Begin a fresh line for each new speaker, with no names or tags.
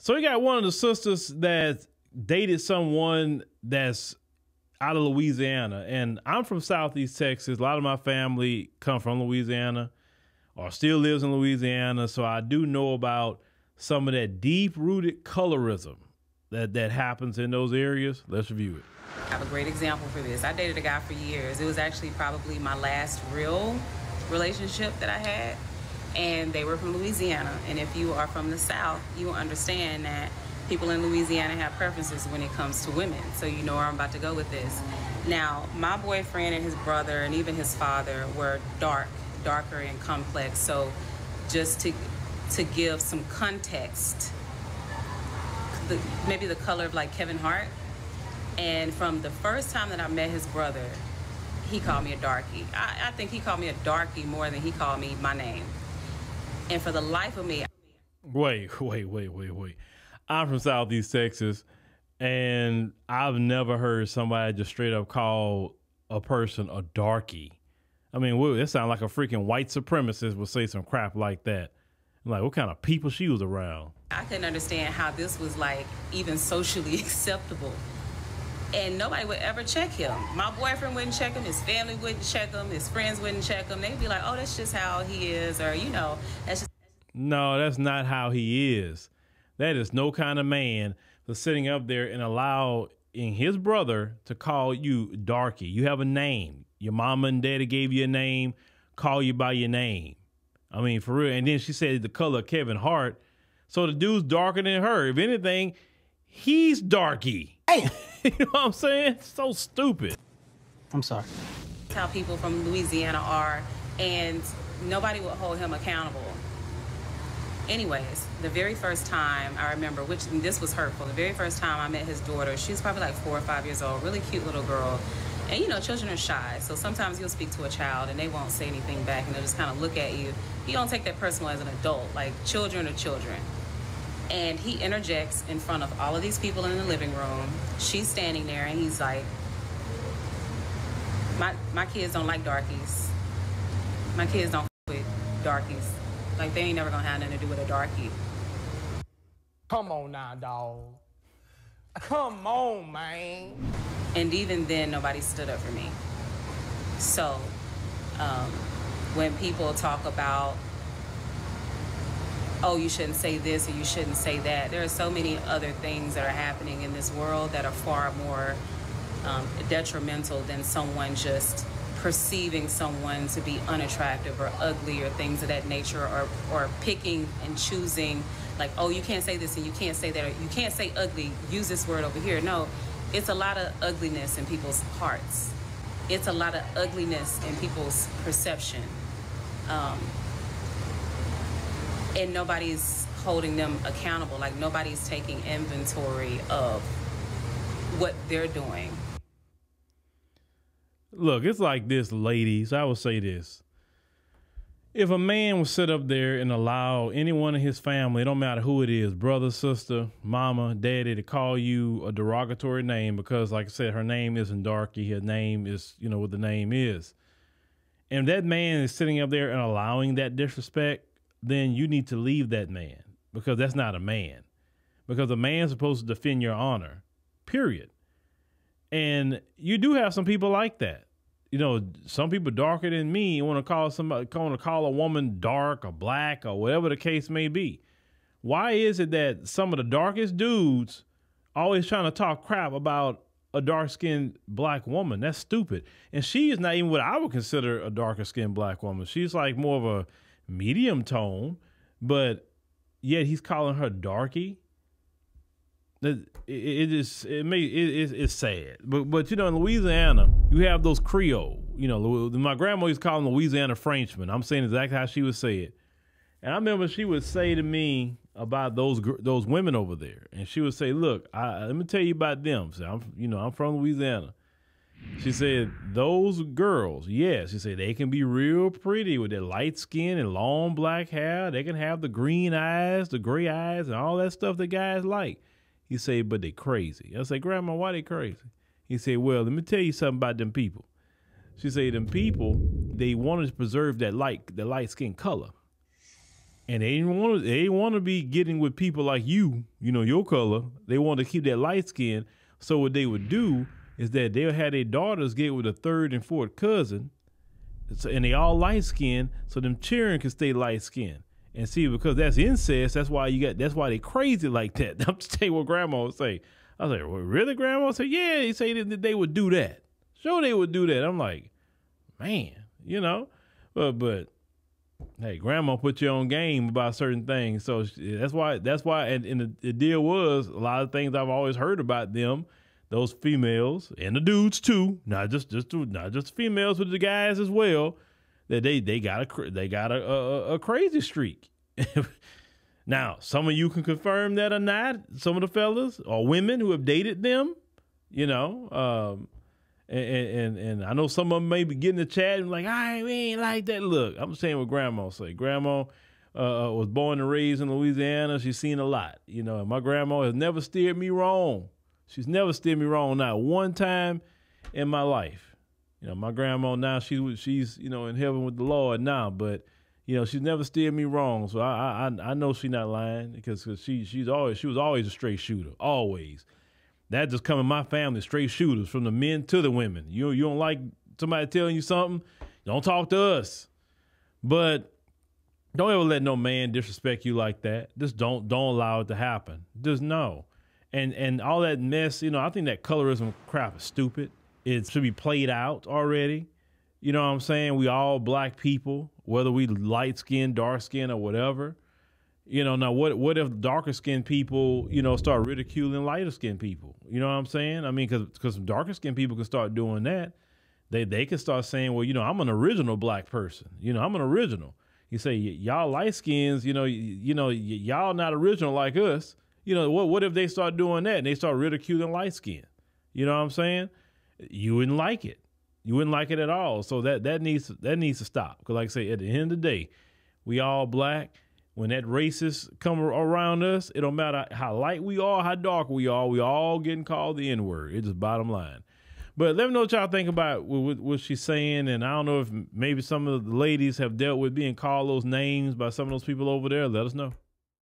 So we got one of the sisters that dated someone that's out of Louisiana. And I'm from Southeast Texas. A lot of my family come from Louisiana or still lives in Louisiana. So I do know about some of that deep-rooted colorism that happens in those areas. Let's review it.
I have a great example for this. I dated a guy for years. It was actually probably my last real relationship that I had. And they were from Louisiana. And if you are from the South, you will understand that people in Louisiana have preferences when it comes to women. So you know where I'm about to go with this. Now, my boyfriend and his brother and even his father were darker and complex. So just to give some context, maybe the color of like Kevin Hart. And from the first time that I met his brother, he called me a darkie. I think he called me a darkie more than he called me my name. And for the life of me...
Wait. I'm from Southeast Texas, and I've never heard somebody just straight up call a person a darkie. I mean, that sounds like a freaking white supremacist would say some crap like that. Like, what kind of people she was around?
I couldn't understand how this was, like, even socially acceptable. And nobody would ever check him. My boyfriend wouldn't check him. His family wouldn't check him. His friends wouldn't check him. They'd be like, oh, that's just how he is. Or, you know, that's just...
No, that's not how he is. That is no kind of man for sitting up there and allowing his brother to call you darkie. You have a name. Your mama and daddy gave you a name, call you by your name. I mean, for real. And then she said the color of Kevin Hart. So the dude's darker than her. If anything, he's darkie. Hey. You know what I'm saying? It's so stupid.
I'm sorry.
That's how people from Louisiana are, and nobody would hold him accountable. Anyways, the very first time I remember, this was hurtful, the very first time I met his daughter, she was probably like 4 or 5 years old, really cute little girl. And you know, children are shy, so sometimes you'll speak to a child and they won't say anything back and they'll just kind of look at you. You don't take that personal as an adult, like children are children. And he interjects in front of all of these people in the living room. She's standing there and he's like, my kids don't like darkies. My kids don't with darkies. Like, they ain't never gonna have nothing to do with a darkie.
Come on now, dog. Come on, man.
And even then, nobody stood up for me. So, when people talk about, oh, you shouldn't say this or you shouldn't say that, there are so many other things that are happening in this world that are far more detrimental than someone just perceiving someone to be unattractive or ugly or things of that nature, or picking and choosing, like, oh, you can't say this and you can't say that, or you can't say ugly, use this word over here. No, it's a lot of ugliness in people's hearts. It's a lot of ugliness in people's perception. And nobody's holding them accountable. Like, nobody's taking inventory of what they're doing.
Look, it's like this, ladies. I will say this. If a man would sit up there and allow anyone in his family, it don't matter who it is, brother, sister, mama, daddy, to call you a derogatory name because, like I said, her name isn't Darkie. Her name is, you know what the name is. And that man is sitting up there and allowing that disrespect, then you need to leave that man, because that's not a man. Because a man's supposed to defend your honor, period. And you do have some people like that. You know, some people darker than me want to call a woman dark or black or whatever the case may be. Why is it that some of the darkest dudes always trying to talk crap about a dark-skinned black woman? That's stupid. And she is not even what I would consider a darker-skinned black woman. She's like more of a medium tone, but yet he's calling her darkie. It's sad, but you know, in Louisiana, you have those Creole. You know, my grandma used to call them Louisiana Frenchmen. I'm saying exactly how she would say it, and I remember she would say to me about those women over there, and she would say, "Look, let me tell you about them. So I'm from Louisiana." She said, "Those girls, yes," she said, "they can be real pretty with their light skin and long black hair. They can have the green eyes, the gray eyes, and all that stuff that guys like." He said, "But they crazy." I said, "Grandma, why they crazy?" He said, "Well, let me tell you something about them people." She said, "Them people, they wanted to preserve that light skin color." And they didn't want to be getting with people like you know, your color. They wanted to keep that light skin. So what they would do is that they'll have their daughters get with a third and fourth cousin, and they all light skinned, so them children can stay light skinned. And see, because that's incest, that's why they crazy like that. I'm just telling you what grandma would say. I was like, well, really, grandma? Said, yeah, he said that they would do that. Sure, they would do that. I'm like, man, you know, but hey, grandma put you on game about certain things. So that's why, and the deal was a lot of things I've always heard about them, those females and the dudes too, not just females, but the guys as well, that they got a crazy streak. Now, some of you can confirm that or not. Some of the fellas or women who have dated them, you know, and I know some of them may be getting the chat and like, we ain't like that. Look, I'm saying what grandma say. Grandma was born and raised in Louisiana. She's seen a lot, you know, and my grandma has never steered me wrong. She's never steered me wrong, not one time in my life. You know, my grandma now, she's, you know, in heaven with the Lord now, but you know, she's never steered me wrong. So I know she's not lying because she was always a straight shooter, always. That just come in my family, straight shooters from the men to the women. You don't like somebody telling you something, don't talk to us. But don't ever let no man disrespect you like that. Just don't allow it to happen. Just no. And all that mess, you know, I think that colorism crap is stupid. It should be played out already. You know what I'm saying? We all black people, whether we light skin, dark skin, or whatever. You know, now what if darker skinned people, you know, start ridiculing lighter skinned people? You know what I'm saying? I mean, because darker skinned people can start doing that. They can start saying, well, you know, I'm an original black person. You know, I'm an original. You say, y'all light skins, you know, y'all not original like us. You know, what if they start doing that and they start ridiculing light skin? You know what I'm saying? You wouldn't like it. You wouldn't like it at all. So that needs to stop. Because like I say, at the end of the day, we all black. When that racist come around us, it don't matter how light we are, how dark we all getting called the N-word. It's just bottom line. But let me know what y'all think about what she's saying. And I don't know if maybe some of the ladies have dealt with being called those names by some of those people over there. Let us know.